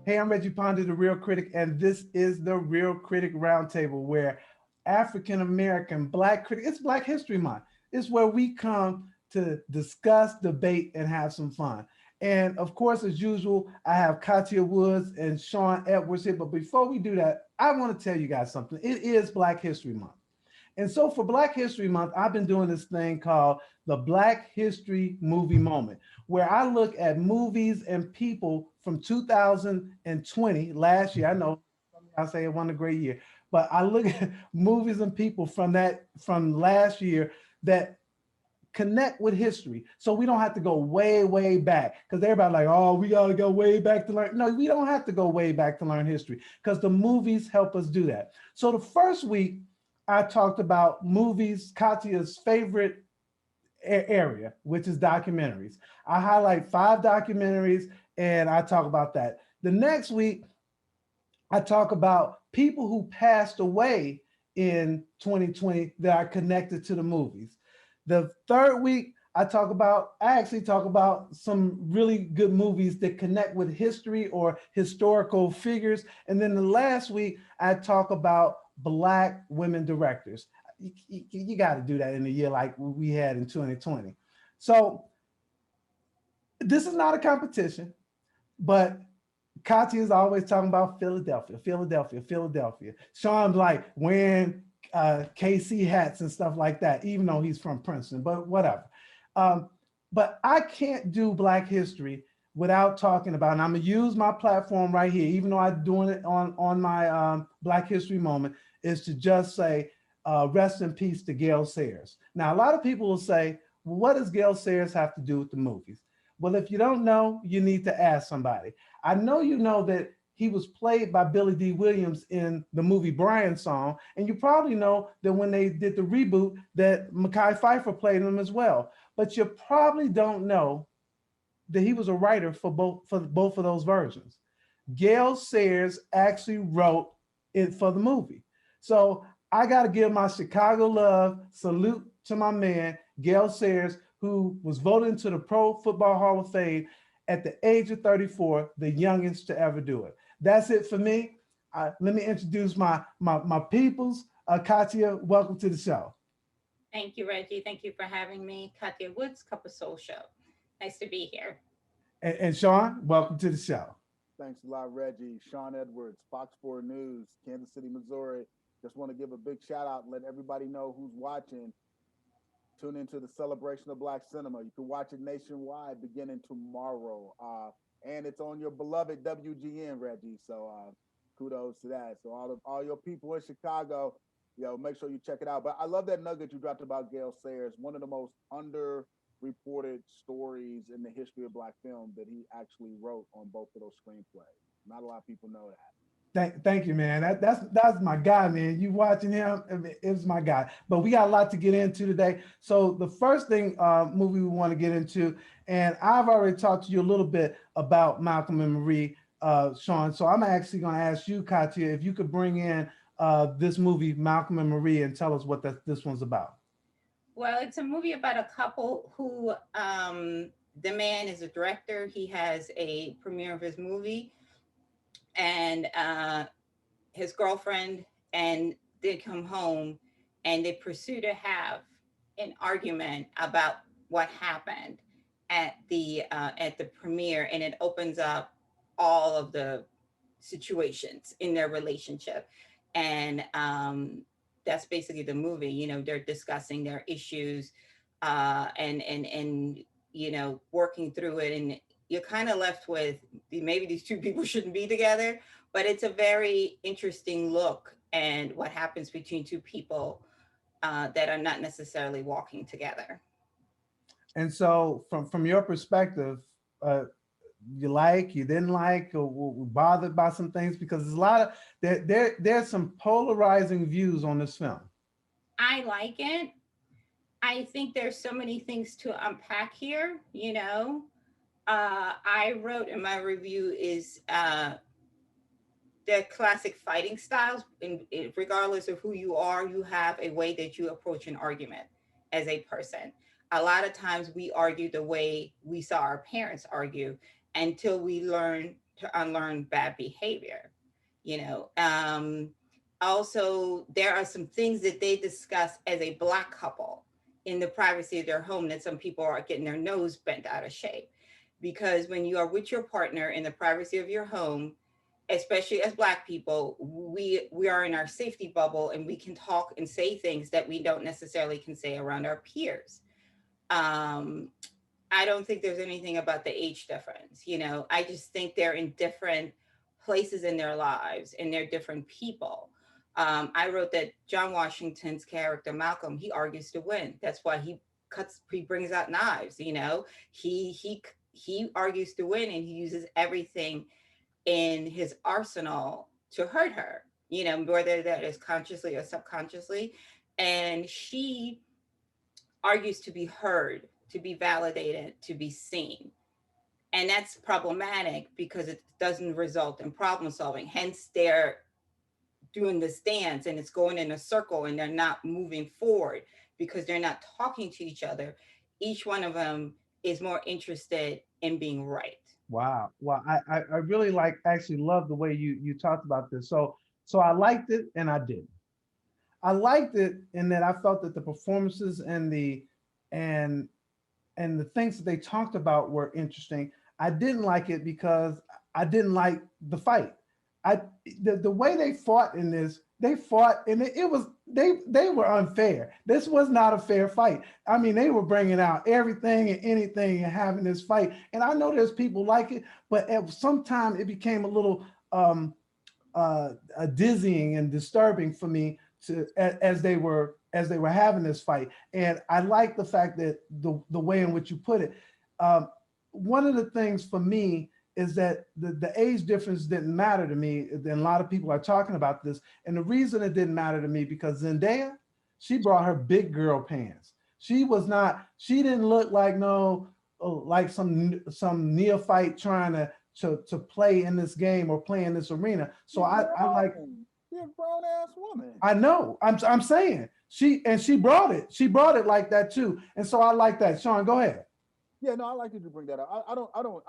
Hey, I'm Reggie Ponder, the Real Critic, and this is the Real Critic Roundtable, where African American Black critic, it's Black History Month. It's where we come to discuss, debate, and have some fun. And of course, as usual, I have Katia Woods and Sean Edwards here. But before we do that, I want to tell you guys something. It is Black History Month. And so for Black History Month, I've been doing this thing called the Black History Movie Moment, where I look at movies and people from 2020, last year. I know I say it wasn't a great year, but I look at movies and people from last year that connect with history. So we don't have to go way, way back because everybody like, oh, we got to go way back to learn. No, we don't have to go way back to learn history because the movies help us do that. So the first week, I talked about movies, Katia's favorite area, which is documentaries. I highlight 5 documentaries and I talk about that. The next week, I talk about people who passed away in 2020 that are connected to the movies. The third week, I actually talk about some really good movies that connect with history or historical figures. And then the last week, I talk about Black women directors. You got to do that in a year like we had in 2020. So this is not a competition, but Katia is always talking about Philadelphia, Philadelphia, Philadelphia. Sean's like wearing KC hats and stuff like that, even though he's from Princeton, but whatever. Um, but I can't do Black history without talking about, and I'm gonna use my platform right here, even though I'm doing it on my Black History Moment, is to just say rest in peace to Gail Sayers. Now, a lot of people will say, well, what does Gail Sayers have to do with the movies? Well, if you don't know, you need to ask somebody. I know you know that he was played by Billy D. Williams in the movie Brian Song, and you probably know that when they did the reboot that Mekhi Phifer played him as well. But you probably don't know that he was a writer for both of those versions. Gail Sayers actually wrote it for the movie. So I got to give my Chicago love salute to my man, Gail Sayers, who was voted into the Pro Football Hall of Fame at the age of 34, the youngest to ever do it. That's it for me. Let me introduce my peoples. Katia, welcome to the show. Thank you, Reggie. Thank you for having me. Katia Woods, Cup of Soul Show. Nice to be here. And Sean, welcome to the show. Thanks a lot, Reggie. Sean Edwards, Fox 4 News, Kansas City, Missouri. Just want to give a big shout out and let everybody know who's watching. Tune into the celebration of Black cinema. You can watch it nationwide beginning tomorrow. And it's on your beloved WGN, Reggie. So kudos to that. So all your people in Chicago, make sure you check it out. But I love that nugget you dropped about Gail Sayers, one of the most underreported stories in the history of Black film that he actually wrote on both of those screenplays. Not a lot of people know that. Thank you, man. That's my guy, man. You watching him? I mean, it was my guy. But we got a lot to get into today. So the first thing movie we want to get into, and I've already talked to you a little bit about Malcolm and Marie, Sean. So I'm actually going to ask you, Katia, if you could bring in this movie, Malcolm and Marie, and tell us what this one's about. Well, it's a movie about a couple who the man is a director. He has a premiere of his movie, and his girlfriend and they come home and they pursue to have an argument about what happened at the premiere, and it opens up all of the situations in their relationship. And that's basically the movie. They're discussing their issues, and working through it, and you're kind of left with maybe these two people shouldn't be together, but it's a very interesting look and what happens between two people that are not necessarily walking together. And so, from your perspective, uh, you didn't like, or were bothered by some things because there's a lot of there's some polarizing views on this film. I like it. I think there's so many things to unpack here. I wrote in my review is the classic fighting styles. Regardless of who you are, you have a way that you approach an argument as a person. A lot of times we argue the way we saw our parents argue until we learn to unlearn bad behavior. You know, also there are some things that they discuss as a black couple in the privacy of their home that some people are getting their nose bent out of shape, because when you are with your partner in the privacy of your home, especially as black people, we are in our safety bubble and we can talk and say things that we don't necessarily can say around our peers. um I don't think there's anything about the age difference. You know, I just think they're in different places in their lives and they're different people. I wrote that John Washington's character Malcolm, he argues to win. That's why he brings out knives. You know, he argues to win and he uses everything in his arsenal to hurt her. You know, whether that is consciously or subconsciously, and she argues to be heard, to be validated, to be seen. And that's problematic because it doesn't result in problem solving. Hence, they're doing this dance and it's going in a circle and they're not moving forward because they're not talking to each other. Each one of them is more interested in being right. Wow. Well, I really like actually love the way you talked about this. So I liked it and I didn't. I liked it in that I felt that the performances and and the things that they talked about were interesting. I didn't like it because I didn't like the fight. I the way they fought in this, they fought and it was they were unfair. This was not a fair fight. I mean, they were bringing out everything and anything and having this fight. And I know there's people like it, but at some time it became a little dizzying and disturbing for me as they were having this fight. And I like the fact that the way in which you put it. Um, One of the things for me is that the age difference didn't matter to me. And a lot of people are talking about this, and the reason it didn't matter to me because Zendaya, she brought her big girl pants. She was not. She didn't look like no like some neophyte trying to play in this game or play in this arena. So I like You're a grown ass woman. I know. I'm saying she brought it. She brought it like that too. And so I like that. Sean, go ahead. Yeah, no, I like that you bring that up. I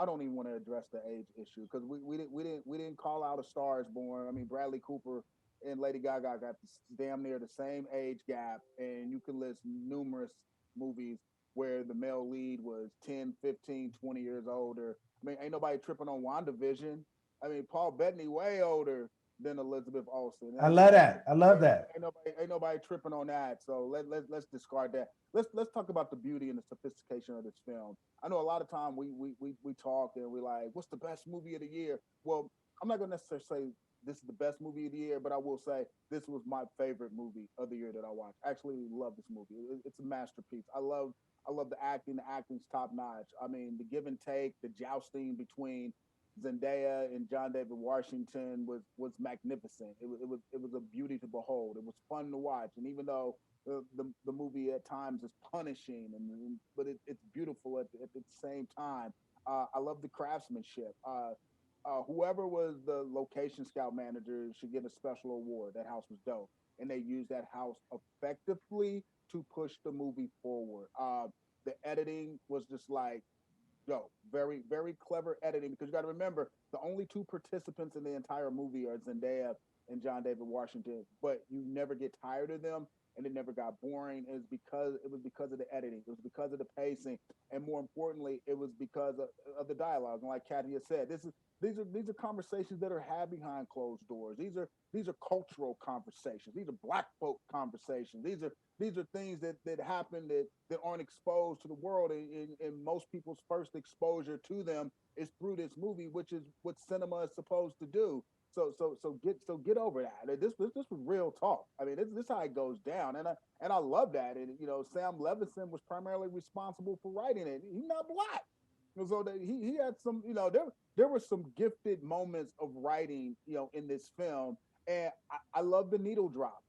don't even want to address the age issue because we didn't call out A Star Is Born. I mean, Bradley Cooper and Lady Gaga got damn near the same age gap, and you can list numerous movies where the male lead was 10, 15, 20 years older. I mean, ain't nobody tripping on WandaVision. I mean, Paul Bettany way older than Elizabeth Olsen. I love that. I love that. Ain't nobody tripping on that. So let's discard that. Let's talk about the beauty and the sophistication of this film. I know a lot of time we talk and we like, what's the best movie of the year? Well, I'm not gonna necessarily say this is the best movie of the year, but I will say this was my favorite movie of the year that I watched. I actually love this movie. It's a masterpiece. I love the acting. The acting's top notch. I mean, the give and take, the jousting between Zendaya and John David Washington was magnificent. It was a beauty to behold. It was fun to watch, and even though the movie at times is punishing, but it's beautiful at the same time. I love the craftsmanship. Whoever was the location scout manager should get a special award. That house was dope, and they used that house effectively to push the movie forward. The editing was just like yo, very, very clever editing because you got to remember the only two participants in the entire movie are Zendaya and John David Washington, but you never get tired of them and it never got boring. It was because of the editing, it was because of the pacing, and more importantly, it was because of the dialogue. And like Katia said, these are conversations that are had behind closed doors. These are cultural conversations. These are black folk conversations. These are things that happen that aren't exposed to the world, and most people's first exposure to them is through this movie, which is what cinema is supposed to do. So get over that. This was real talk. I mean, this is how it goes down, and I love that. And Sam Levinson was primarily responsible for writing it. He's not black, so that he had some. There were some gifted moments of writing, in this film, and I love the needle drops.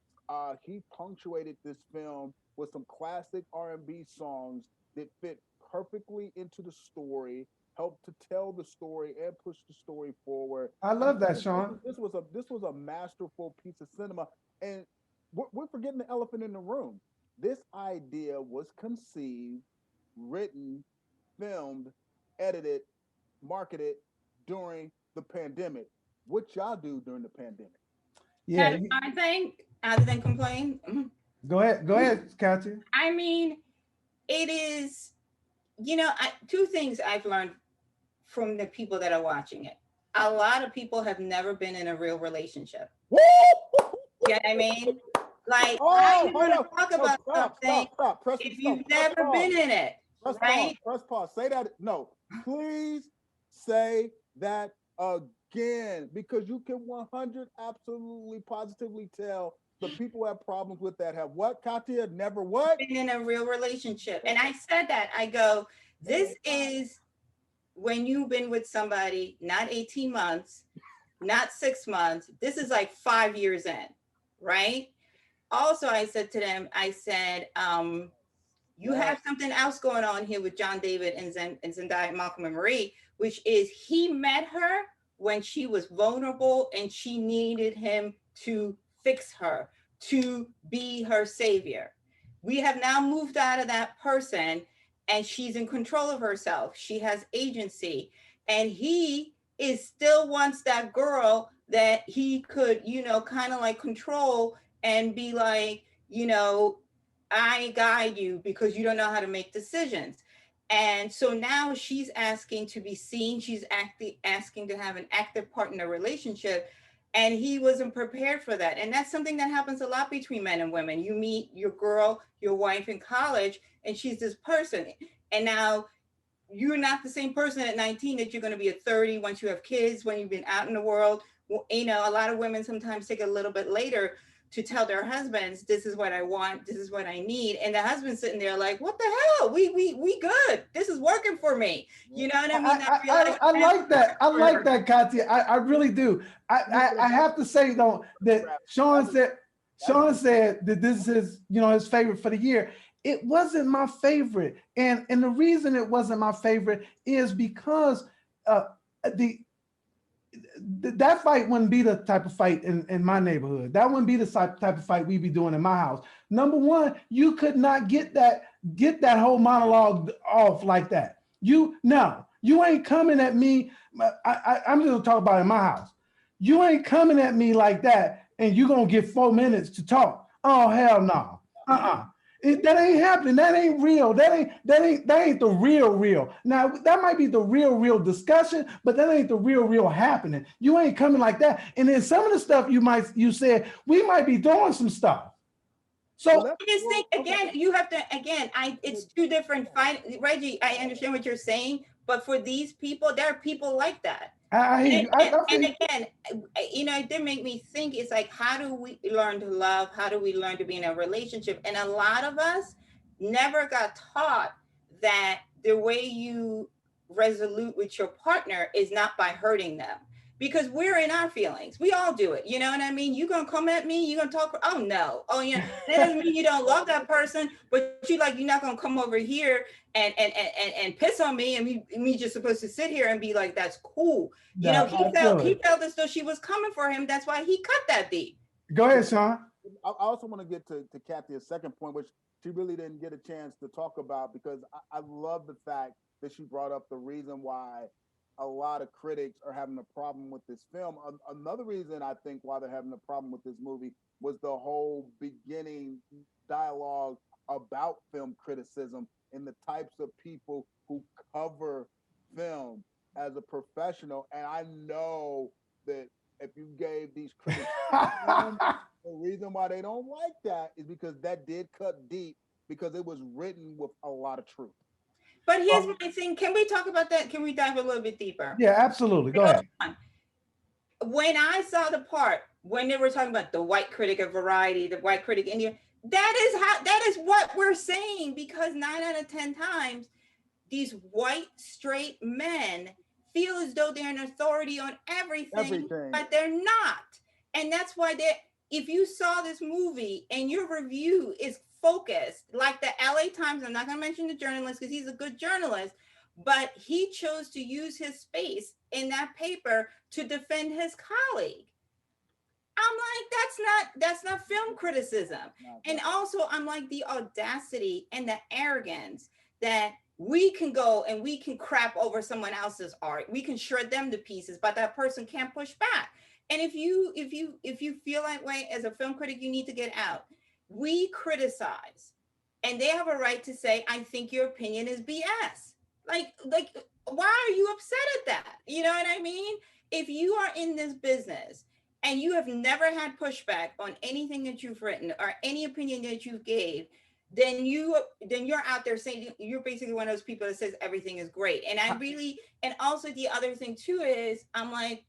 He punctuated this film with some classic R&B songs that fit perfectly into the story, helped to tell the story and push the story forward. I I love mean, that, Sean. this was a masterful piece of cinema, and we're forgetting the elephant in the room. This idea was conceived, written, filmed, edited, marketed during the pandemic. What y'all do during the pandemic? Yeah, I think, other than complain, go ahead, Katya. I mean, it is, two things I've learned from the people that are watching it. A lot of people have never been in a real relationship. Woo! You know what I mean? Like, Oh, how you hold going to on. talk No, about stop. something Press if no, you've press never pause. been in it, Press right? pause. Say that. No, please say that again, because you can 100 absolutely positively tell the people who have problems with that have what, Katya? Never what? Been in a real relationship. And I said that, I go, this is when you've been with somebody, not 18 months, not 6 months, this is like 5 years in, right? Also, I said to them, I said, you have something else going on here with John David and Zendaya, Malcolm and Marie, which is he met her when she was vulnerable and she needed him to fix her, to be her savior. We have now moved out of that person and she's in control of herself. She has agency and he is still wants that girl that he could, kind of like control and be like, I guide you because you don't know how to make decisions. And so now she's asking to be seen. She's asking to have an active partner relationship. And he wasn't prepared for that. And that's something that happens a lot between men and women. You meet your girl, your wife in college, and she's this person. And now you're not the same person at 19 that you're going to be at 30 once you have kids, when you've been out in the world. A lot of women sometimes take a little bit later to tell their husbands, this is what I want, this is what I need. And the husband's sitting there like, what the hell? We good. This is working for me. You know what I mean? I like that. I like that, Katya. I really do. I have to say though that Sean said that this is his favorite for the year. It wasn't my favorite, and the reason it wasn't my favorite is because that fight wouldn't be the type of fight in my neighborhood. That wouldn't be the type of fight we'd be doing in my house. Number one, you could not get that whole monologue off like that. You ain't coming at me. I'm just gonna talk about it in my house. You ain't coming at me like that, and you're gonna get 4 minutes to talk. Oh hell no. That ain't happening. That ain't real. That ain't the real. Now that might be the real discussion, but that ain't the real happening. You ain't coming like that. And then some of the stuff you said, we might be doing some stuff. So I just think you have to it's two different fight. Reggie, I understand what you're saying, but for these people, there are people like that. And again, it did make me think, it's like, how do we learn to love? How do we learn to be in a relationship? And a lot of us never got taught that the way you resolute with your partner is not by hurting them. Because we're in our feelings. We all do it. You know what I mean? You're going to come at me, you're going to talk, oh no. Oh yeah. That doesn't mean you don't love that person, but you're not going to come over here and piss on me and me just supposed to sit here and be like, that's cool. He felt as though she was coming for him. That's why he cut that deep. Go ahead, Sean. I also want to get to Kathy's second point, which she really didn't get a chance to talk about, because I love the fact that she brought up the reason why a lot of critics are having a problem with this film. Another reason I think why they're having a problem with this movie was the whole beginning dialogue about film criticism and the types of people who cover film as a professional. And I know that if you gave these critics the reason why they don't like that is because that did cut deep, because it was written with a lot of truth. But here's my thing. Can we talk about that? Can we dive a little bit deeper? Yeah, absolutely. Go ahead. When I saw the part when they were talking about the white critic of Variety, the white critic India, that is what we're saying, because 9 out of 10 times these white straight men feel as though they're an authority on everything. But they're not. And that's why if you saw this movie and your review is focused, like the LA Times, I'm not going to mention the journalist because he's a good journalist, but he chose to use his space in that paper to defend his colleague. I'm like, that's not film criticism. And also, I'm like, the audacity and the arrogance that we can go and we can crap over someone else's art. We can shred them to pieces, but that person can't push back. And if you feel that way as a film critic, you need to get out. We criticize, and they have a right to say, I think your opinion is BS. Like, why are you upset at that? You know what I mean? If you are in this business and you have never had pushback on anything that you've written or any opinion that you gave, then you're out there saying, you're basically one of those people that says everything is great. And I really, and also the other thing too is, I'm like,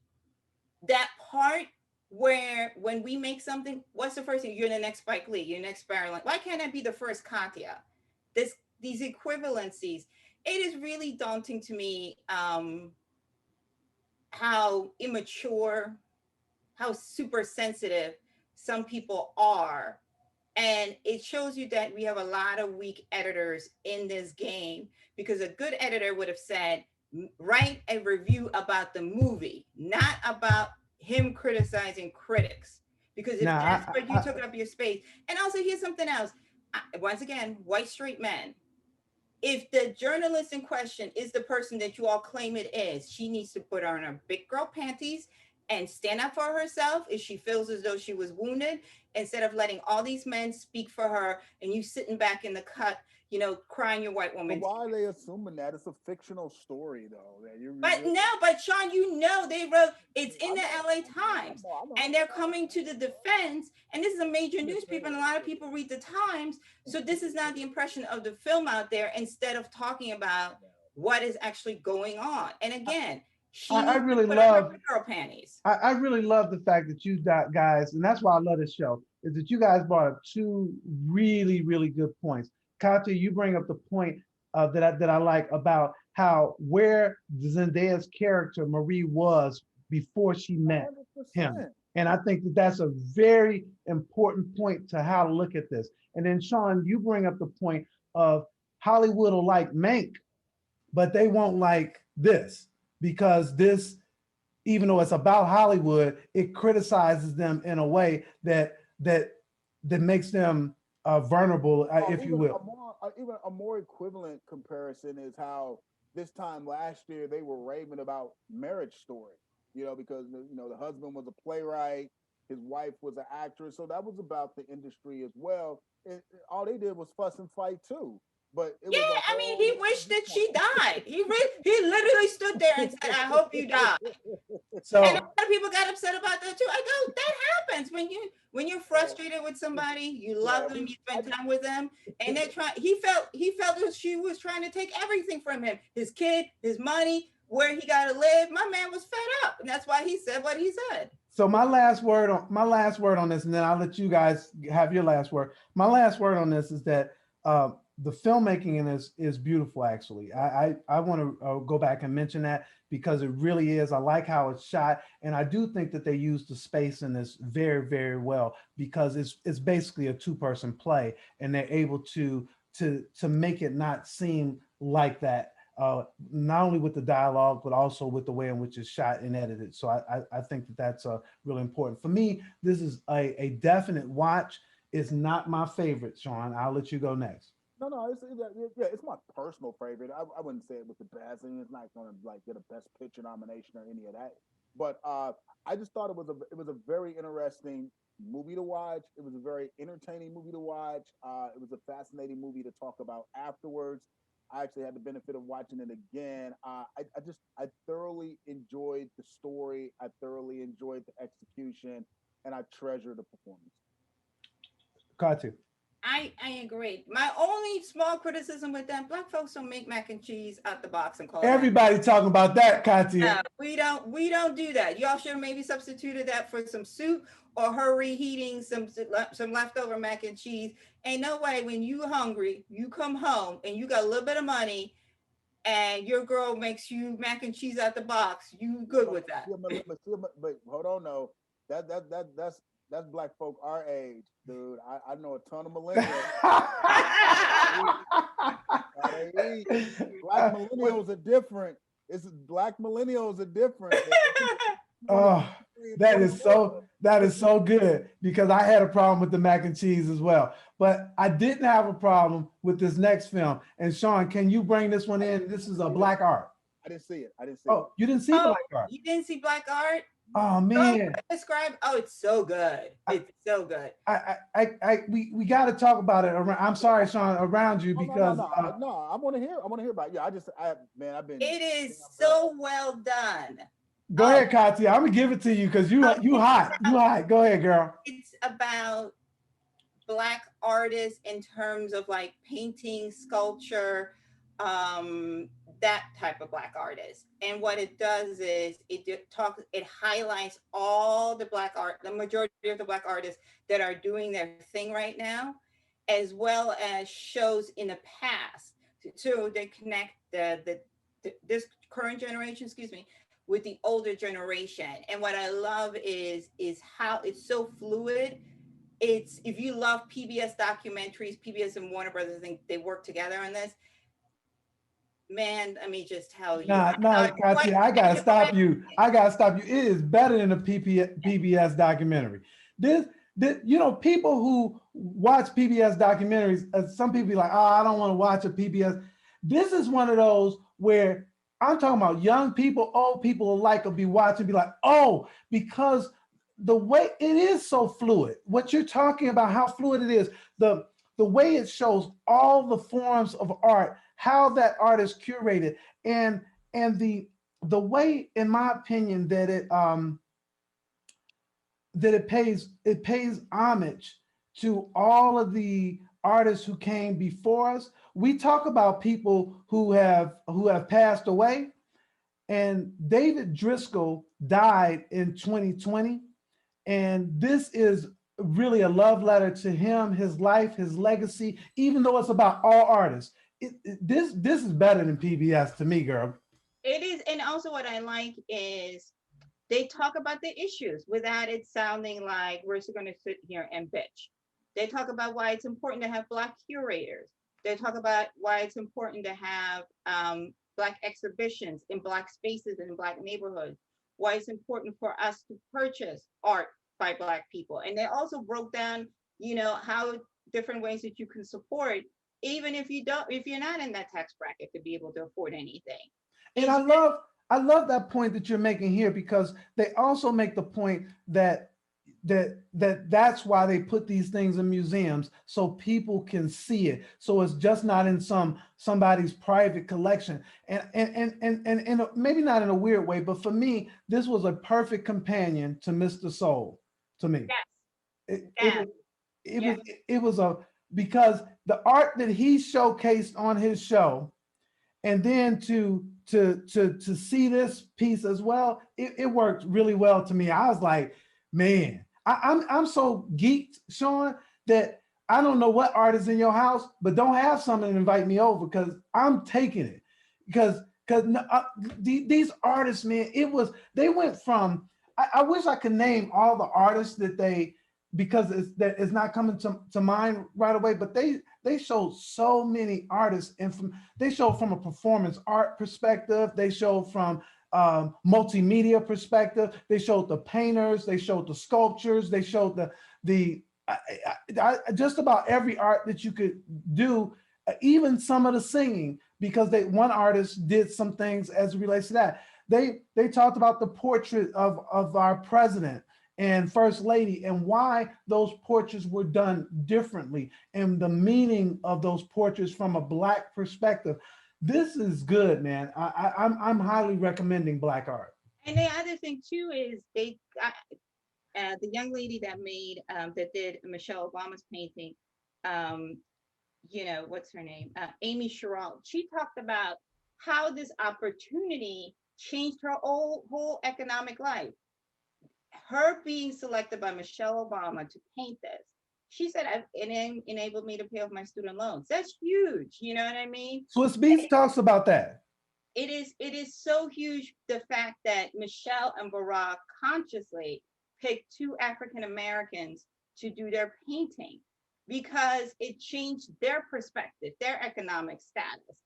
that part where when we make something, what's the first thing? You're the next Spike Lee, you're the next Barry. Why can't I be the first Katya? These equivalencies, it is really daunting to me, how immature, how super sensitive some people are. And it shows you that we have a lot of weak editors in this game, because a good editor would have said, write a review about the movie, not about him criticizing critics. Because if that's where you took up your space. And also, here's something else. Once again, white straight men. If the journalist in question is the person that you all claim it is, she needs to put on her big girl panties and stand up for herself if she feels as though she was wounded, instead of letting all these men speak for her and you sitting back in the cut, you know, crying your white woman. But why are they assuming that? It's a fictional story, though. But Sean, you know, they wrote, it's in the LA Times, and they're coming to the defense, and this is a major newspaper, and a lot of people read the Times, so this is not the impression of the film out there, instead of talking about what is actually going on. And again, I really love girl panties. I really love the fact that you guys, and that's why I love this show, is that you guys brought up two really, really good points. Katya, you bring up the point that I like about where Zendaya's character Marie was before she met 100%. Him. And I think that that's a very important point to how to look at this. And then Sean, you bring up the point of Hollywood will like Mank, but they won't like this, because this, even though it's about Hollywood, it criticizes them in a way that makes them vulnerable, if you will. Even a more equivalent comparison is how this time last year they were raving about Marriage Story, you know, because the husband was a playwright, his wife was an actress, so that was about the industry as well. All they did was fuss and fight too. But I mean, he wished that she died. He literally stood there and said, "I hope you die." So, and a lot of people got upset about that too. I go, that happens when you're frustrated with somebody, you love them, you spend time with them, and they're trying. He felt that she was trying to take everything from him, his kid, his money, where he got to live. My man was fed up, and that's why he said what he said. So my last word on this, and then I'll let you guys have your last word. My last word on this is that the filmmaking in this is beautiful. Actually, I want to go back and mention that, because it really is. I like how it's shot, and I do think that they use the space in this very, very well, because it's basically a two-person play, and they're able to make it not seem like that. Not only with the dialogue, but also with the way in which it's shot and edited. So I think that that's really important. For me, this is a definite watch. It's not my favorite, Sean. I'll let you go next. No, it's my personal favorite. I wouldn't say it was the best. I mean, it's not going to like get a Best Picture nomination or any of that. But I just thought it was a very interesting movie to watch. It was a very entertaining movie to watch. It was a fascinating movie to talk about afterwards. I actually had the benefit of watching it again. I thoroughly enjoyed the story. I thoroughly enjoyed the execution, and I treasure the performance. Katya. I agree. My only small criticism with that, Black folks don't make mac and cheese out the box and call everybody talking about that, Katya. No, we don't do that. Y'all should have maybe substituted that for some soup, or her reheating some leftover mac and cheese. Ain't no way when you hungry, you come home and you got a little bit of money, and your girl makes you mac and cheese out the box. You good with that? But hold on, no, that's Black folk our age, dude. I know a ton of millennials. Black millennials are different. Black millennials are different. Oh, that is so good, because I had a problem with the mac and cheese as well. But I didn't have a problem with this next film. And Sean, can you bring this one in? This is a black art. I didn't see it. I didn't see it. Oh, you didn't see Oh, black art? you didn't see Black Art? Oh man. Describe. Oh, it's so good. It's so good. We got to talk about it. I'm sorry, Sean, around you, because no. I want to hear. I want to hear about it. Yeah, I've been. It is so well done. Go ahead, Katya. I'm gonna give it to you because you hot. You hot. Go ahead, girl. It's about Black artists in terms of like painting, sculpture, that type of Black artist. And what it does is it highlights all the the majority of the Black artists that are doing their thing right now, as well as shows in the past. So they connect this current generation, with the older generation. And what I love is how it's so fluid. It's, if you love PBS documentaries, PBS and Warner Brothers, I think they work together on this. Man, let me just tell you. Katya, I gotta stop you. It is better than a PBS documentary. This, people who watch PBS documentaries, some people be like, oh, I don't want to watch a PBS. This is one of those where I'm talking about young people, old people alike will be watching, be like, oh, because the way it is so fluid. What you're talking about, how fluid it is, the way it shows all the forms of art, how that art is curated, and the way, in my opinion, that it pays homage to all of the artists who came before us. We talk about people who have passed away, and David Driscoll died in 2020, and this is really a love letter to him, his life, his legacy. Even though it's about all artists, this is better than PBS to me, girl. It is, and also what I like is they talk about the issues without it sounding like we're just going to sit here and bitch. They talk about why it's important to have Black curators. They talk about why it's important to have Black exhibitions in Black spaces and in Black neighborhoods, why it's important for us to purchase art by Black people. And they also broke down, how different ways that you can support, even if you're not in that tax bracket to be able to afford anything. And I love that point that you're making here, because they also make the point that that's why they put these things in museums, so people can see it. So it's just not in somebody's private collection. And maybe not in a weird way, but for me, this was a perfect companion to Mr. Soul, to me. Yes. It was because the art that he showcased on his show, and then to see this piece as well, it worked really well to me. I was like, man, I'm so geeked, Sean, that I don't know what art is in your house, but don't have something and invite me over, because I'm taking it. Because these artists, man, they went from, I wish I could name all the artists that because it's not coming to mind right away, but they showed so many artists, and they showed from a performance art perspective, they showed from multimedia perspective, they showed the painters, they showed the sculptures, they showed the just about every art that you could do, even some of the singing, because one artist did some things as it relates to that. They talked about the portrait of our president and First Lady, and why those portraits were done differently, and the meaning of those portraits from a Black perspective. This is good, man. I'm highly recommending Black art. And the other thing too is the young lady that did Michelle Obama's painting, what's her name? Amy Sherrill. She talked about how this opportunity changed her whole economic life. Her being selected by Michelle Obama to paint this, she said, it enabled me to pay off my student loans. That's huge. You know what I mean? Swiss Beats talks about that. It is so huge, the fact that Michelle and Barack consciously picked two African Americans to do their painting, because it changed their perspective, their economic status.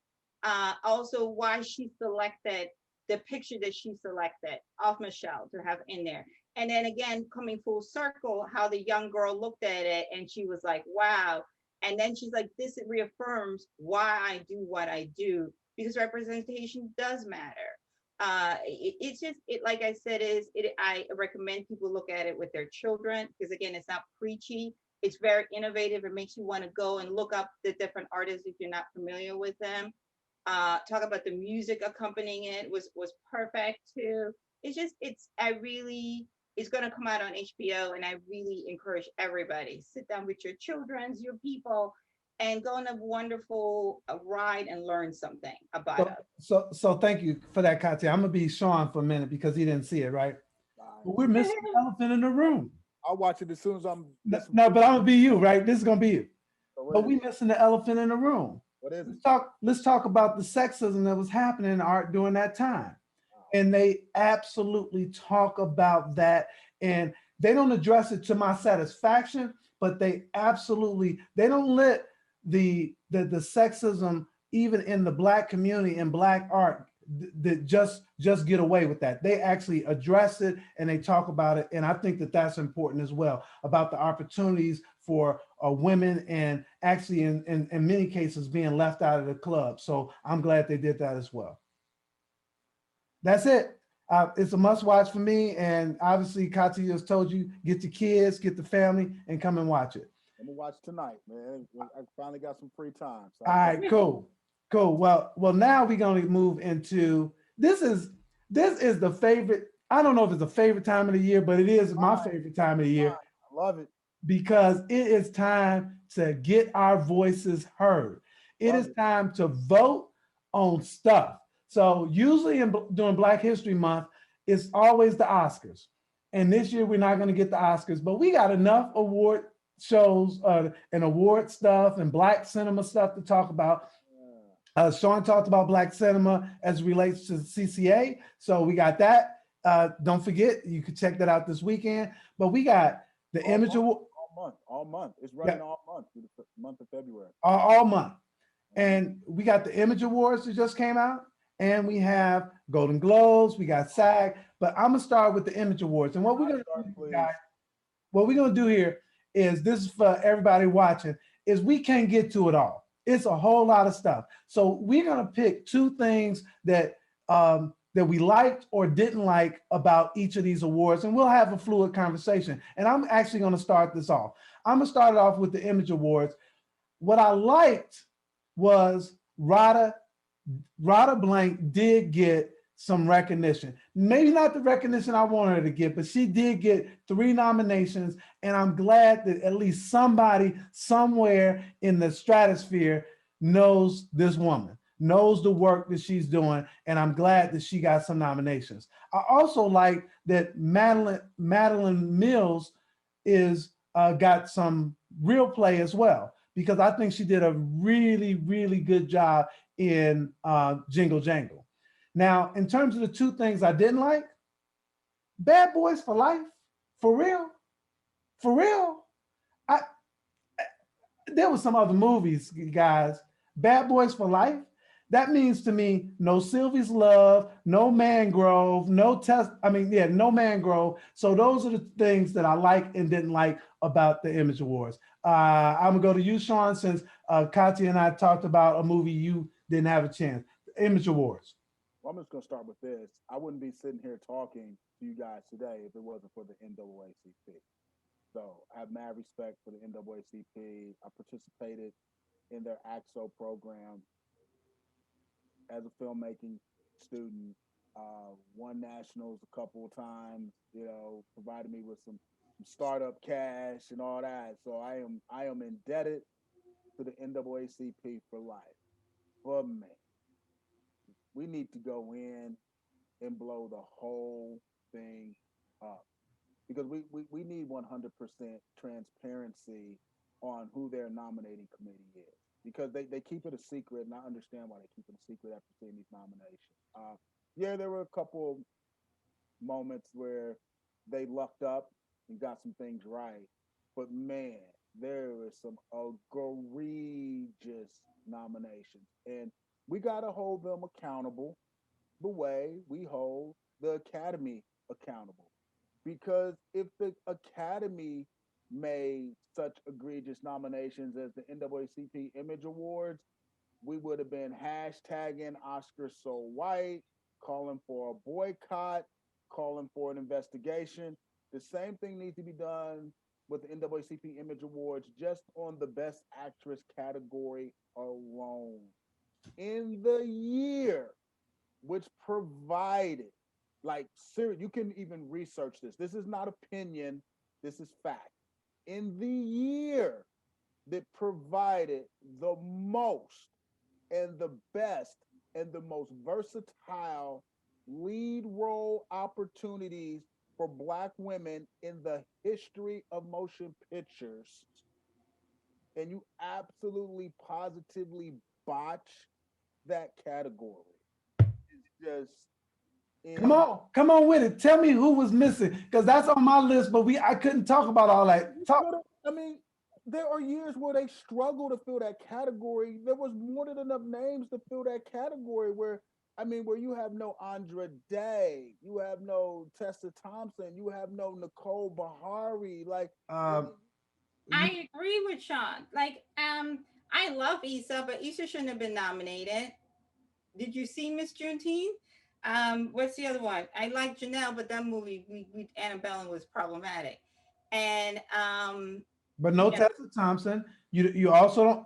Also, why she selected the picture that she selected of Michelle to have in there. And then again, coming full circle, how the young girl looked at it and she was like, wow. And then she's like, this reaffirms why I do what I do, because representation does matter. It's just, it, like I said, I recommend people look at it with their children, because again, it's not preachy. It's very innovative. It makes you want to go and look up the different artists if you're not familiar with them. Talk about the music accompanying it was perfect too. It's going to come out on HBO, and I really encourage everybody, sit down with your children's, your people, and go on a wonderful ride and learn something about us. So thank you for that, Katya. I'm gonna be Sean for a minute because he didn't see it, right? But we're missing the elephant in the room. I'll watch it as soon as I'm. No, but I'm gonna be you, right? This is gonna be you. So But we missing the elephant in the room. What is it? Let's talk about the sexism that was happening in art during that time. And they absolutely talk about that. And they don't address it to my satisfaction, but they don't let the sexism, even in the Black community and Black art, that just get away with that. They actually address it and they talk about it. And I think that that's important as well, about the opportunities for women, and actually in many cases being left out of the club. So I'm glad they did that as well. That's it. It's a must watch for me. And obviously Katya just told you, get the kids, get the family, and come and watch it. I'm gonna watch tonight, man. I finally got some free time. So all right, cool. Well, now we're going to move into, this is the favorite. I don't know if it's a favorite time of the year, but it is my favorite time of the year. I love it. Because it is time to get our voices heard. It is time to vote on stuff. So usually during Black History Month, it's always the Oscars. And this year we're not going to get the Oscars, but we got enough award shows and award stuff and Black cinema stuff to talk about. Sean talked about Black cinema as it relates to CCA. So we got that. Don't forget, you can check that out this weekend. But we got the Image Award. All month. It's running all month through the month of February. All month. And we got the Image Awards that just came out. And we have Golden Globes, we got SAG. But I'm gonna start with the Image Awards. And what we're gonna do here is, this is for everybody watching, is we can't get to it all. It's a whole lot of stuff. So we're gonna pick two things that that we liked or didn't like about each of these awards, and we'll have a fluid conversation. And I'm actually gonna start this off. I'm gonna start it off with the Image Awards. What I liked was Rada Blank did get some recognition. Maybe not the recognition I wanted her to get, but she did get 3 nominations. And I'm glad that at least somebody somewhere in the stratosphere knows this woman, knows the work that she's doing. And I'm glad that she got some nominations. I also like that Madeline Mills is got some real play as well, because I think she did a really, really good job in Jingle Jangle. Now, in terms of the two things I didn't like, Bad Boys for Life, for real. There were some other movies, guys. Bad Boys for Life, that means to me, no Sylvie's Love, no Mangrove, no Mangrove. So those are the things that I like and didn't like about the Image Awards. I'm gonna go to you, Sean, since Katya and I talked about a movie you didn't have a chance. Image Awards. Well, I'm just going to start with this. I wouldn't be sitting here talking to you guys today if it wasn't for the NAACP. So I have mad respect for the NAACP. I participated in their AXO program as a filmmaking student. Won nationals a couple of times. Provided me with some startup cash and all that. So I am indebted to the NAACP for life. But man, we need to go in and blow the whole thing up, because we need 100% transparency on who their nominating committee is, because they keep it a secret, and I understand why they keep it a secret after seeing these nominations. Yeah, there were a couple moments where they lucked up and got some things right, but man, there were some egregious nominations, and we got to hold them accountable. the way we hold the Academy accountable. Because if the Academy made such egregious nominations as the NAACP Image Awards, we would have been hashtagging Oscars so white, calling for a boycott, calling for an investigation. The same thing needs to be done with the NAACP Image Awards just on the Best Actress category alone. In the year which provided, like, you can even research this. This is not opinion, this is fact. In the year that provided the most and the best and the most versatile lead role opportunities for Black women in the history of motion pictures, and you absolutely positively botch that category. It's just Come on with it. Tell me who was missing, because that's on my list, but I couldn't talk about all that. I mean, there are years where they struggle to fill that category. There was more than enough names to fill that category where, I mean, where you have no Andra Day, you have no Tessa Thompson, you have no Nicole Bahari. Like, I agree with Sean. Like, I love Issa, but Issa shouldn't have been nominated. Did you see Miss Juneteenth? What's the other one? I like Janelle, but that movie, Annabelle was problematic. And but no Tessa Thompson. You also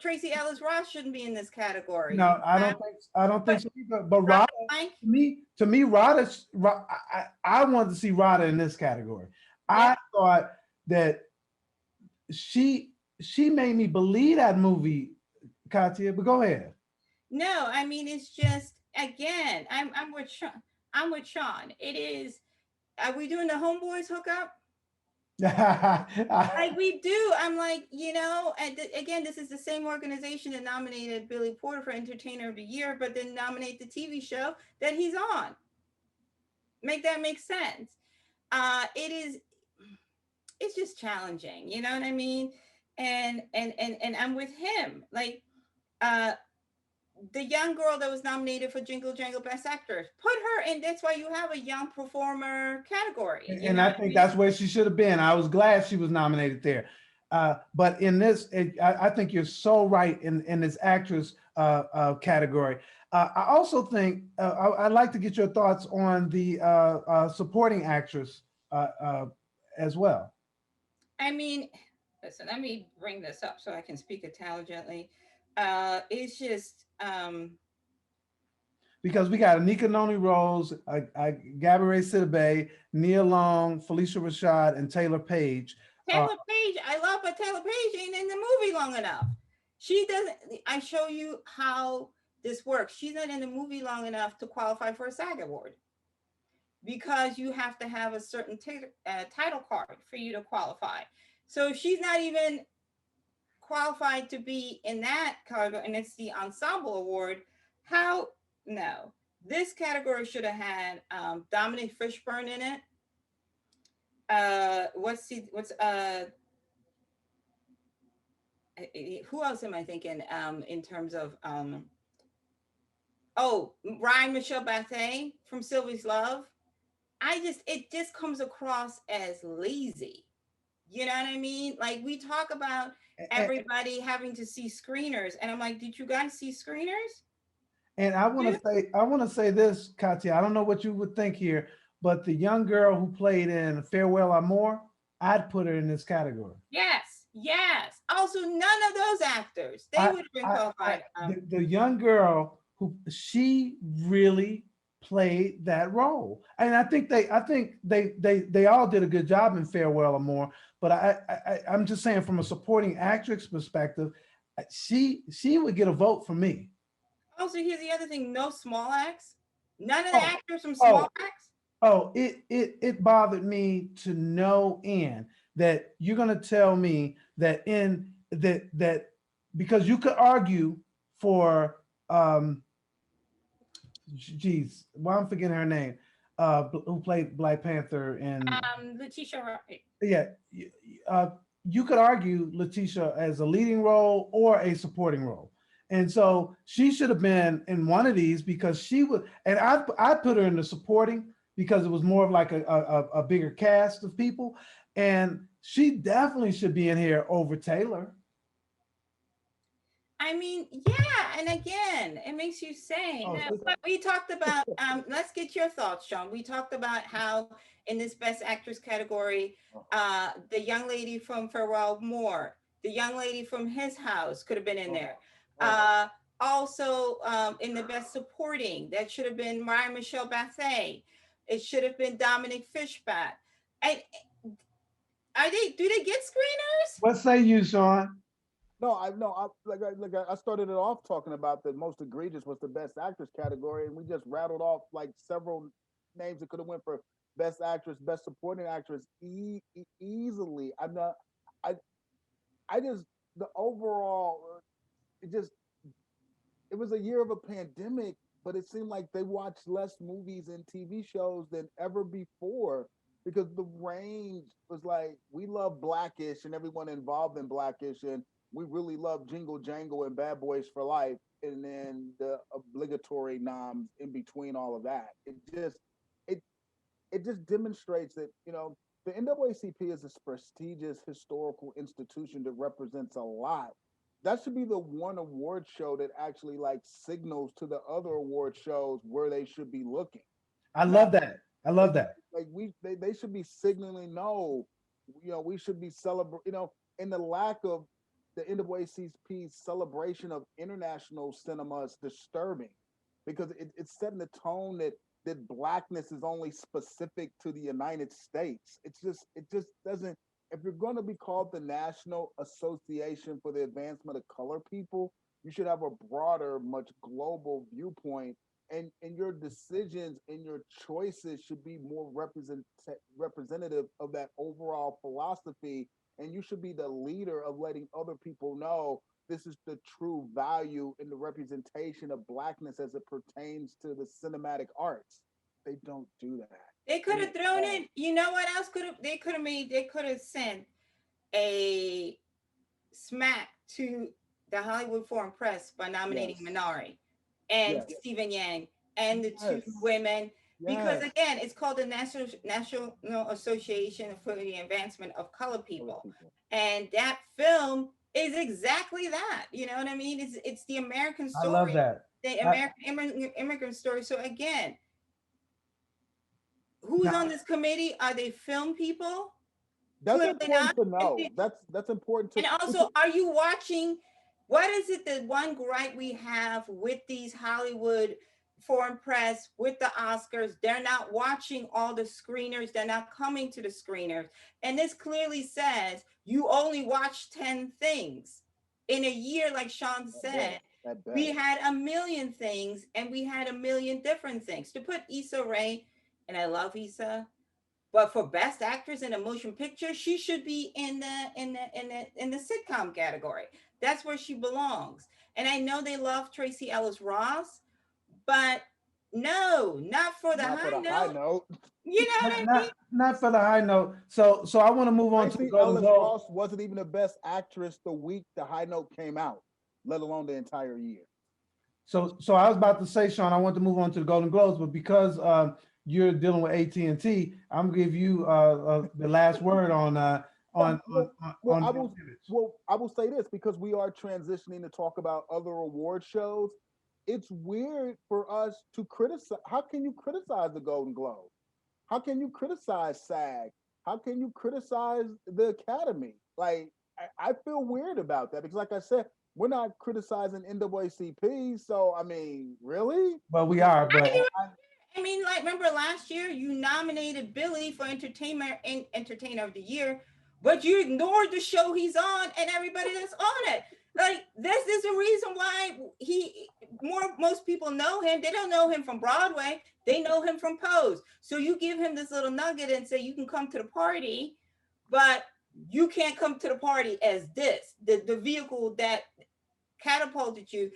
Tracy Ellis Ross shouldn't be in this category. No, I don't think so either. But Rada, to me, I wanted to see Rada in this category. Yeah. I thought that she made me believe that movie, Katia. But go ahead. No, I mean, it's just, again, I'm with Sean. I'm with Sean. It is. Are we doing the homeboys hookup? Like we do. I'm like, and again, this is the same organization that nominated Billy Porter for Entertainer of the Year, but then nominate the TV show that he's on. Make that make sense. It's just challenging, you know what I mean? And I'm with him. Like, the young girl that was nominated for Jingle Jangle Best Actress, put her in. That's why you have a young performer category. And I think that's where she should have been. I was glad she was nominated there. But in this, I think you're so right in this actress category. I also think I'd like to get your thoughts on the supporting actress as well. I mean, listen, let me bring this up so I can speak intelligently. It's just because we got Anika Noni Rose, Gabourey Sidibe, Nia Long, Felicia Rashad, and Taylor Page. Taylor Page, I love, but Taylor Page ain't in the movie long enough. She doesn't. I show you how this works. She's not in the movie long enough to qualify for a SAG award, because you have to have a certain title card for you to qualify. So she's not even qualified to be in that category, and it's the ensemble award. How? No, this category should have had Dominic Fishburne in it. Who else am I thinking in terms of Ryan Michelle Bethea from Sylvie's Love. It just comes across as lazy. You know what I mean? Like, we talk about everybody having to see screeners, and I'm like, did you guys see screeners? And I want to say this, Katia. I don't know what you would think here, but the young girl who played in Farewell Amore, I'd put her in this category. Yes. Also, none of those actors, they would have been qualified. The young girl she really played that role, and I think they all did a good job in Farewell Amore. But I'm just saying, from a supporting actress perspective, she would get a vote from me. Also, here's the other thing: no small acts. None of the actors from small acts. It bothered me to no end that you're going to tell me that that because you could argue for I'm forgetting her name, who played Black Panther, and Letitia Wright. Yeah, you could argue Letitia as a leading role or a supporting role. And so she should have been in one of these because she would, and I put her in the supporting because it was more of like a bigger cast of people. And she definitely should be in here over Taylor. I mean, yeah, and again, it makes you say. Oh, Now, so- but we talked about. Let's get your thoughts, Sean. We talked about how in this Best Actress category, the young lady from Farewell Moore, the young lady from His House could have been in there. Also, in the Best Supporting, that should have been Mariah Michelle Bathay. It should have been Dominic Fishback. And are they? Do they get screeners? what say you, Sean? No, I started it off talking about the most egregious was the best actress category, and we just rattled off like several names that could have went for best actress, best supporting actress easily. I'm not. I I just the overall it just it was a year of a pandemic, but it seemed like they watched less movies and TV shows than ever before because the range was like we love Blackish and everyone involved in Blackish, and we really love Jingle Jangle and Bad Boys for Life, and then the obligatory noms in between all of that. It it just demonstrates that the NAACP is a prestigious historical institution that represents a lot. That should be the one award show that actually like signals to the other award shows where they should be looking. I Not love that. I love that. like they should be signaling no, we should be celebrating. And the lack of the NAACP's celebration of international cinema is disturbing because it's setting the tone that blackness is only specific to the United States. It just doesn't. If you're going to be called the National Association for the Advancement of Color People, you should have a broader, much global viewpoint, and your decisions and your choices should be more representative of that overall philosophy, and you should be the leader of letting other people know this is the true value in the representation of blackness as it pertains to the cinematic arts. They don't do that. They could have thrown in. You know what else could have? They could have made. They could have sent a smack to the Hollywood Foreign Press by nominating Yes. Minari and Yes. Stephen Yang and the two Yes. women. Because Yes. again, it's called the National Association for the Advancement of Color People, and that film is exactly that. You know what I mean? It's the American I love story, that. the American immigrant story. So again, who's Now, on this committee? Are they film people? That's Clearly not. important to know. That's important to. And also, are you watching? What is it that one gripe we have with these Hollywood foreign press, with the Oscars? They're not watching all the screeners. They're not coming to the screeners. And this clearly says you only watch 10 things. In a year, like Sean said, we had a million things and we had a million different things. To put Issa Rae, and I love Issa, but for best actress in a motion picture, she should be in the sitcom category. That's where she belongs. And I know they love Tracy Ellis Ross, but no, not for the high note. You know what I mean? not for the high note. So I want to move on to Tracy Golden Ellis Globe. Ross wasn't even the best actress the week the High Note came out, let alone the entire year. So I was about to say, Sean, I want to move on to the Golden Globes, but because you're dealing with AT&T, I'm gonna give you the last word on I will say this because we are transitioning to talk about other award shows. It's weird for us to criticize. How can you criticize the Golden Globe? How can you criticize SAG? How can you criticize the Academy? Like, I feel weird about that because, like I said, we're not criticizing NAACP. So, I mean, really? Well, we are, but I mean, like, remember last year you nominated Billy for Entertainer of the Year, but you ignored the show he's on and everybody that's on it. Like, this is the reason why most people know him. They don't know him from Broadway. They know him from Pose. So you give him this little nugget and say you can come to the party, but you can't come to the party as the vehicle that catapulted you.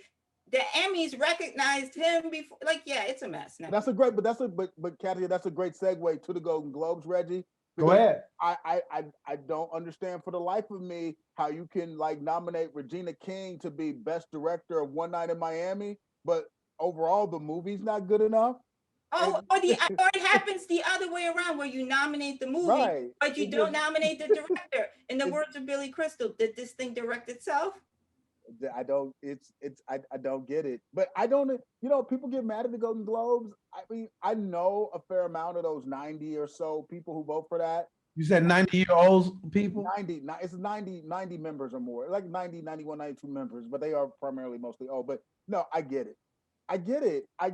The Emmys recognized him before. Like, yeah, it's a mess now. But Katia, that's a great segue to the Golden Globes, Reggie, Go ahead. I don't understand for the life of me how you can like nominate Regina King to be best director of One Night in Miami, but overall the movie's not good enough. Or it happens the other way around where you nominate the movie, Right. but you don't nominate the director. In the words of Billy Crystal, did this thing direct itself? I don't. I don't get it. But I don't. People get mad at the Golden Globes. I mean, I know a fair amount of those 90 or so people who vote for that. You said 90-year-old people? 90. It's 90 members or more, like 90, 91, 92 members, but they are primarily mostly old. But no, I get it. I get it. I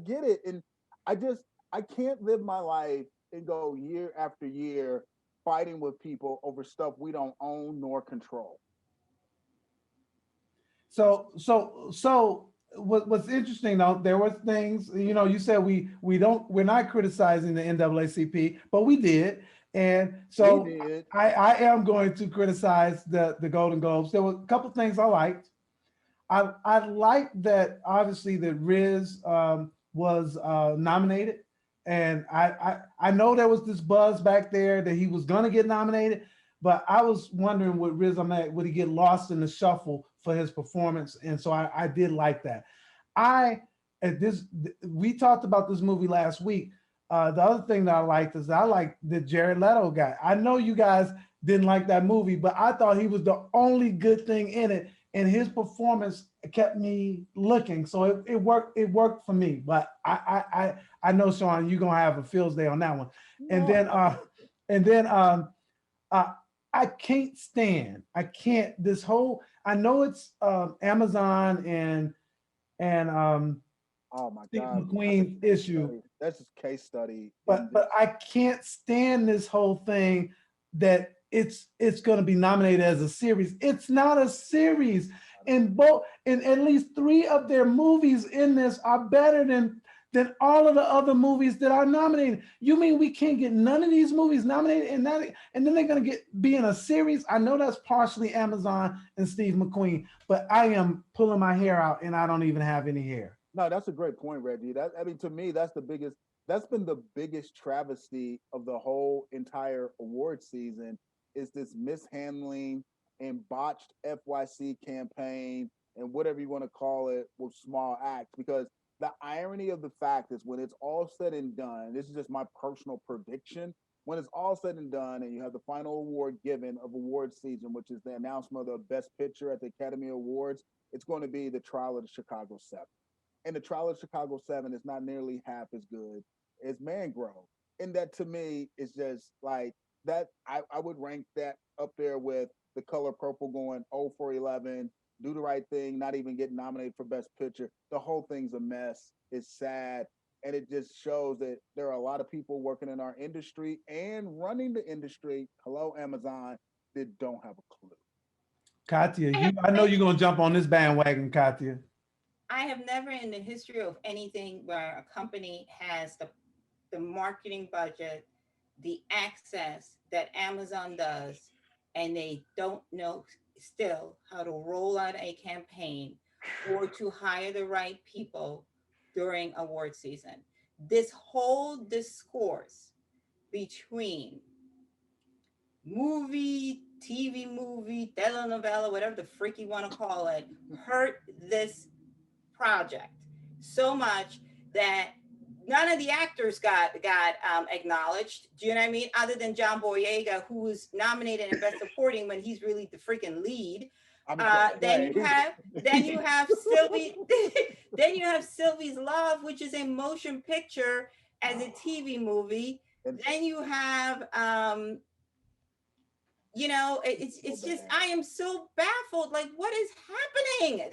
get it, and I can't live my life and go year after year fighting with people over stuff we don't own nor control. So what's interesting though, there were things, you said we're not criticizing the NAACP, but we did. And so I am going to criticize the Golden Globes. There were a couple things I liked. I liked that obviously that Riz was nominated. And I know there was this buzz back there that he was gonna get nominated, but I was wondering with Riz Ahmed, would he get lost in the shuffle for his performance? And so I did like that. We talked about this movie last week. The other thing that I liked is I liked the Jared Leto guy. I know you guys didn't like that movie, but I thought he was the only good thing in it, and his performance kept me looking. So it worked. It worked for me. But I know, Sean, you're gonna have a Phil's day on that one. No. And then I can't this whole. I know it's Amazon and oh my Steve God, McQueen's issue. That's just case study. But I can't stand this whole thing that it's going to be nominated as a series. It's not a series. And at least 3 of their movies in this are better than all of the other movies that are nominated. You mean we can't get none of these movies nominated and then they're going to be in a series? I know that's partially Amazon and Steve McQueen, but I am pulling my hair out and I don't even have any hair. No, that's a great point, Reggie. To me, that's been the biggest travesty of the whole entire award season is this mishandling and botched FYC campaign and whatever you want to call it with small acts. Because the irony of the fact is when it's all said and done, this is just my personal prediction, when it's all said and done and you have the final award given of award season, which is the announcement of the best picture at the Academy Awards, it's going to be the Trial of the Chicago 7. And the Trial of Chicago 7 is not nearly half as good as Mangrove. And that to me is just like that. I would rank that up there with The Color Purple going 0 for 11, Do the Right Thing, not even getting nominated for Best Picture. The whole thing's a mess. It's sad. And it just shows that there are a lot of people working in our industry and running the industry, hello, Amazon, that don't have a clue. Katya, I know you're going to jump on this bandwagon, Katya. I have never in the history of anything where a company has the marketing budget, the access that Amazon does, and they don't know still how to roll out a campaign or to hire the right people during award season. This whole discourse between movie, TV movie, telenovela, whatever the freak you want to call it, hurt this project so much that none of the actors got acknowledged. Do you know what I mean? Other than John Boyega, who was nominated in Best Supporting when he's really the freaking lead. Then you have Sylvie. Then you have Sylvie's Love, which is a motion picture as a TV movie. Then you have it's just I am so baffled. Like, what is happening?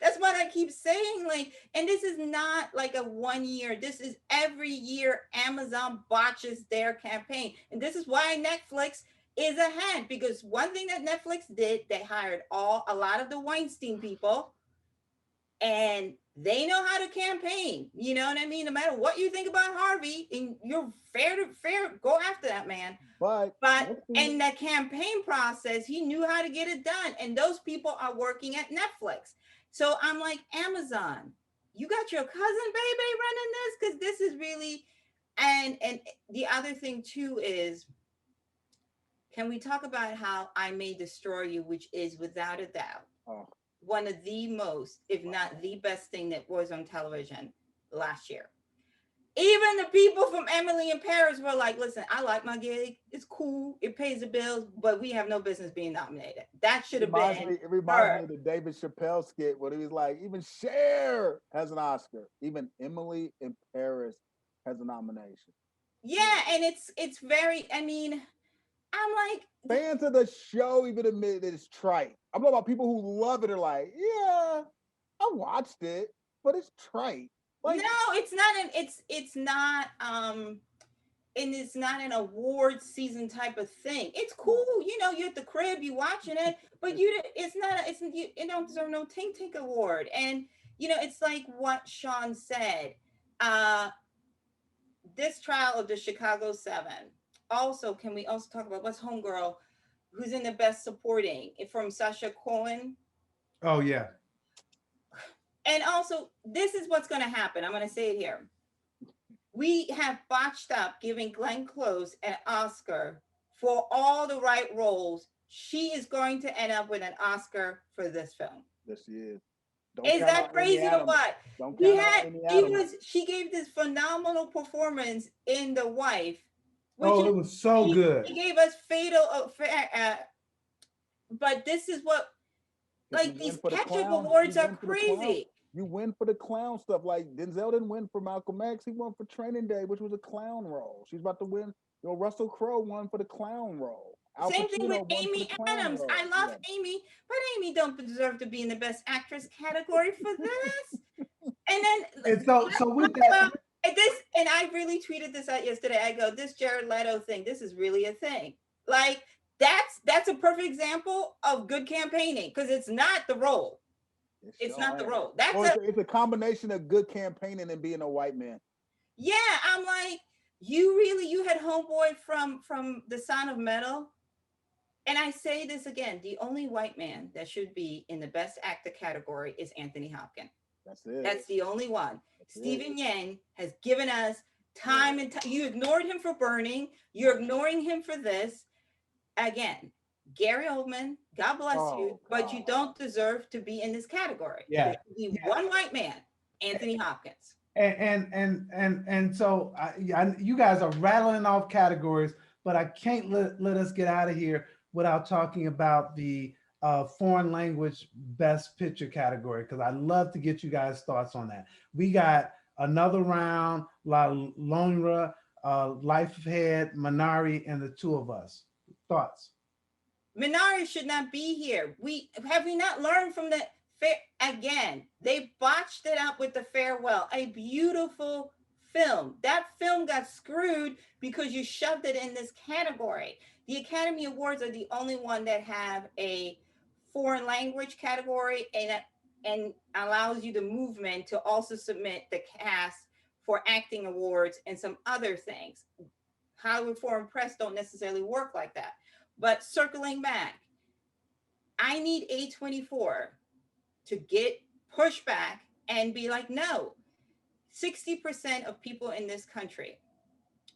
That's what I keep saying. Like, and this is not like a 1 year. This is every year Amazon botches their campaign, and this is why Netflix is ahead. Because one thing that Netflix did, they hired a lot of the Weinstein people, and they know how to campaign. You know what I mean? No matter what you think about Harvey, and you're fair, go after that man. But in the campaign process, he knew how to get it done. And those people are working at Netflix. So I'm like, Amazon, you got your cousin baby running this? Because this is really, and the other thing too is Can we talk about how I May Destroy You, which is without a doubt Oh, one of the most, if not the best thing that was on television last year? Even the people from Emily in Paris were like, listen, I like my gig. It's cool. It pays the bills, but we have no business being nominated. That should have been it reminds me of the David Chappelle skit where he was like, even Cher has an Oscar. Even Emily in Paris has a nomination. Yeah, and it's very, I mean, I'm like, fans of the show even admit that it's trite. I'm talking about people who love it are like, yeah, I watched it, but it's trite. Like, no, it's not and it's not an award season type of thing. It's cool, you know, you're at the crib, you watching it, but it's not it don't deserve no Tink Tink award. And you know, it's like what Sean said. Uh this trial of the Chicago 7. Also, can we also talk about what's Homegirl, who's in the best supporting from Sacha Cohen? Oh yeah. And also, this is what's going to happen. I'm going to say it here. We have botched up giving Glenn Close an Oscar for all the right roles. She is going to end up with an Oscar for this film. Yes, she is. Is that crazy or what? She gave this phenomenal performance in The Wife. Which it was so good. She gave us Fatal, but this is what, like, these ketchup awards are crazy. You win for the clown stuff. Like Denzel didn't win for Malcolm X. He won for Training Day, which was a clown role. She's about to win. You know, Russell Crowe won for the clown role. Same thing with Amy Adams. I love Amy, but Amy don't deserve to be in the Best Actress category for this. And then so with that, and I really tweeted this out yesterday. I go, this Jared Leto thing, this is really a thing. Like that's a perfect example of good campaigning because it's not the role. It's not the role. It's a combination of good campaigning and being a white man. Yeah, I'm like, you had Homeboy from The Sound of Metal. And I say this again, the only white man that should be in the Best Actor category is Anthony Hopkins. That's it. That's the only one. Stephen Yang has given us time and time. You ignored him for Burning. You're ignoring him for this. Again, Gary Oldman, God bless you, but you don't deserve to be in this category. Yeah. There should be one white man, Anthony Hopkins. And so you guys are rattling off categories, but I can't let us get out of here without talking about the foreign language best picture category, because I'd love to get you guys' thoughts on that. We got Another Round, La Lonra, Lifehead, Minari, and The Two of Us. Thoughts? Minari should not be here. We not learned from the again, they botched it up with The Farewell, a beautiful film. That film got screwed because you shoved it in this category. The Academy Awards are the only one that have a foreign language category and allows you the movement to also submit the cast for acting awards and some other things. Hollywood Foreign Press don't necessarily work like that. But circling back, I need A24 to get pushback and be like, no, 60% of people in this country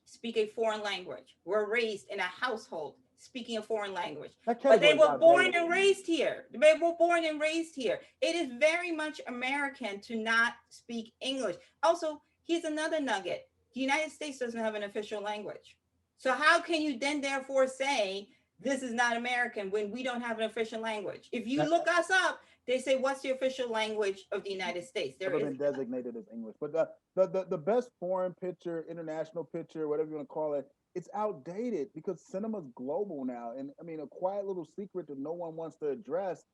speak a foreign language, were raised in a household speaking a foreign language, but they were born and raised here. They were born and raised here. It is very much American to not speak English. Also, here's another nugget. The United States doesn't have an official language. So how can you then therefore say this is not American when we don't have an official language? If you look us up, they say, what's the official language of the United States? There is been designated as English. But the best foreign picture, international picture, whatever you want to call it, it's outdated because cinema's global now. And I mean, a quiet little secret that no one wants to address,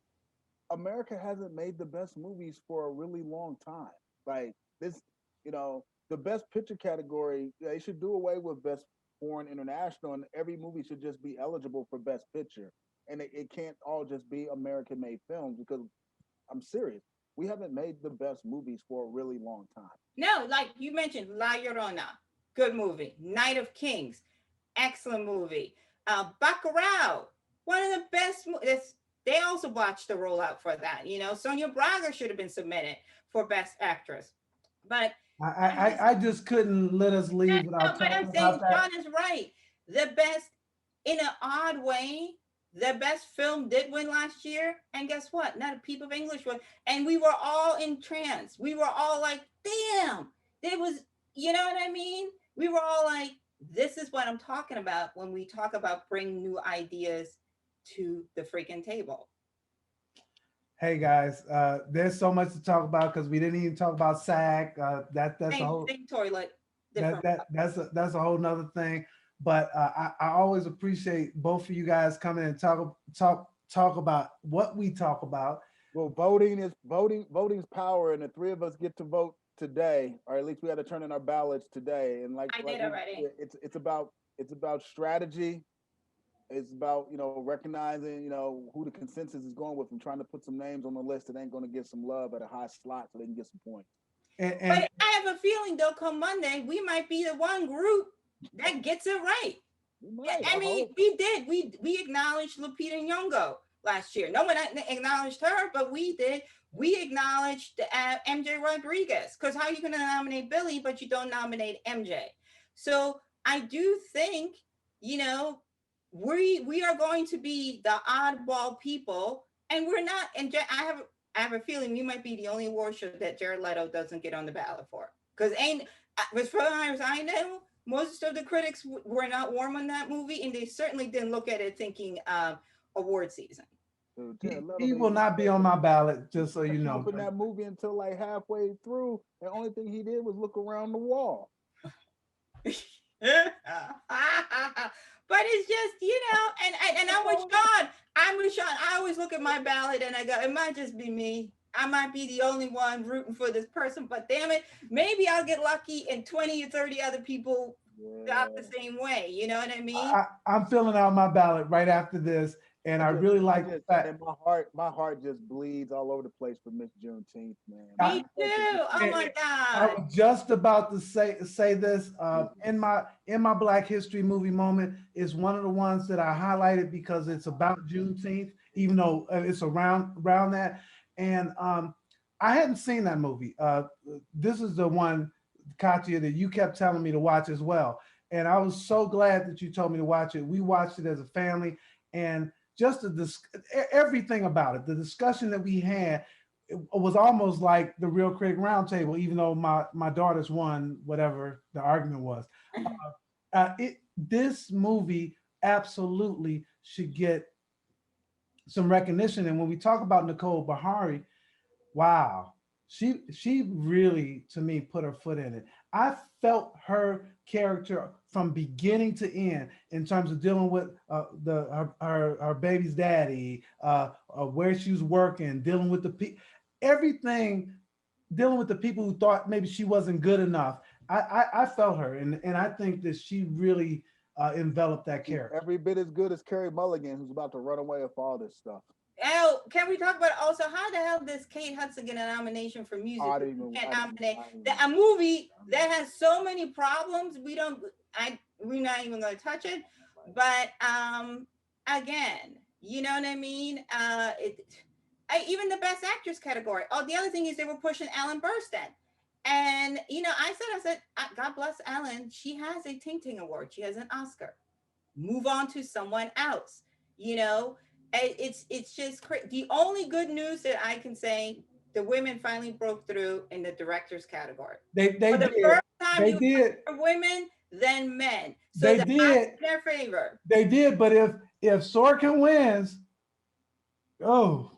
America hasn't made the best movies for a really long time. Like this, you know, the best picture category, they should do away with best foreign international, and every movie should just be eligible for best picture. And it can't all just be American made films, because I'm serious, we haven't made the best movies for a really long time. No, like you mentioned, La Llorona, good movie. Night of Kings, excellent movie. Bacurau, one of the best movies. They also watched the rollout for that. You know, Sonia Braga should have been submitted for Best Actress. But I just couldn't let us leave without talking about that. John is right. The best in an odd way, the best film did win last year. And guess what? Not a peep of English won. And we were all in trance. We were all like, damn, it was, you know what I mean? We were all like, this is what I'm talking about when we talk about bringing new ideas to the freaking table. Hey guys, there's so much to talk about because we didn't even talk about SAG. That's a whole Same toilet, different. that's a whole nother thing. But I always appreciate both of you guys coming and talk about what we talk about. Well, voting's power, and the three of us get to vote today, or at least we had to turn in our ballots today. And I did already. It's about strategy. It's about, you know, recognizing, you know, who the consensus is going with and trying to put some names on the list that ain't going to get some love at a high slot so they can get some points. But I have a feeling though, come Monday, we might be the one group that gets it right. I mean, we did. We acknowledged Lupita Nyong'o last year. No one acknowledged her, but we did. We acknowledged MJ Rodriguez, because how are you going to nominate Billy, but you don't nominate MJ? So I do think, you know, we are going to be the oddball people, and we're not. And I have a feeling we might be the only award show that Jared Leto doesn't get on the ballot for, because as far as I know, most of the critics were not warm on that movie, and they certainly didn't look at it thinking award season. He will not be on my ballot, just so you know. Open that movie until like halfway through, the only thing he did was look around the wall. But it's just, you know, and I'm with Sean. I always look at my ballot and I go, it might just be me. I might be the only one rooting for this person, but damn it, maybe I'll get lucky and 20 or 30 other people out the same way. You know what I mean? I'm filling out my ballot right after this. And I really like the fact. And my heart just bleeds all over the place for Miss Juneteenth, man. Me too. Oh my God. I was just about to say this. In my Black History movie moment is one of the ones that I highlighted because it's about Juneteenth, even though it's around that. And I hadn't seen that movie. This is the one, Katya, that you kept telling me to watch as well. And I was so glad that you told me to watch it. We watched it as a family, and just everything about it, the discussion that we had, it was almost like the Real Critic Roundtable, even though my daughters won whatever the argument was. This movie absolutely should get some recognition. And when we talk about Nicole Beharie, wow, she really, to me, put her foot in it. I felt her character from beginning to end in terms of dealing with her baby's daddy, where she was working, dealing with everything, dealing with the people who thought maybe she wasn't good enough. I felt her, and I think that she really enveloped that character. Every bit as good as Carey Mulligan, who's about to run away with all this stuff. Oh, can we talk about also how the hell does Kate Hudson get a nomination for music? Can't nominate a movie that has so many problems. We're not even going to touch it. But again, you know what I mean? Even the Best Actress category. Oh, the other thing is they were pushing Ellen Burstyn. And, you know, I said, God bless Ellen. She has a Ting Ting Award. She has an Oscar. Move on to someone else, you know? It's just crazy. The only good news that I can say, the women finally broke through in the directors category. They For the did. first time They did. For women than men. So they did. In their favor. They did, but if Sorkin wins, oh,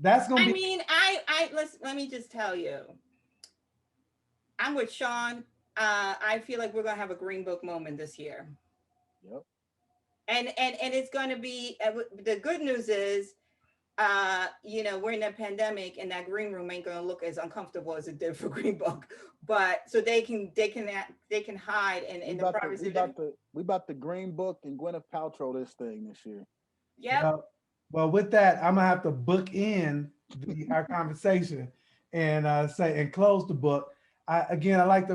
that's gonna be. I mean, let me just tell you, I'm with Sean. I feel like we're gonna have a Green Book moment this year. Yep. And it's going to be, the good news is, you know, we're in a pandemic and that green room ain't going to look as uncomfortable as it did for Green Book, but so they can hide in the privacy. We about the Green Book and Gwyneth Paltrow this thing this year. Yeah. Well, with that, I'm gonna have to book in our conversation and close the book. Again, I'd like to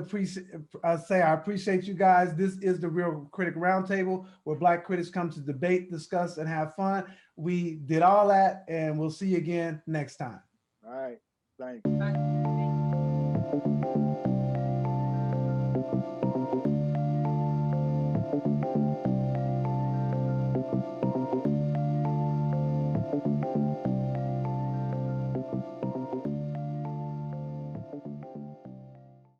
I appreciate you guys. This is the Real Critic Roundtable, where Black critics come to debate, discuss, and have fun. We did all that, and we'll see you again next time. All right. Thanks. Bye.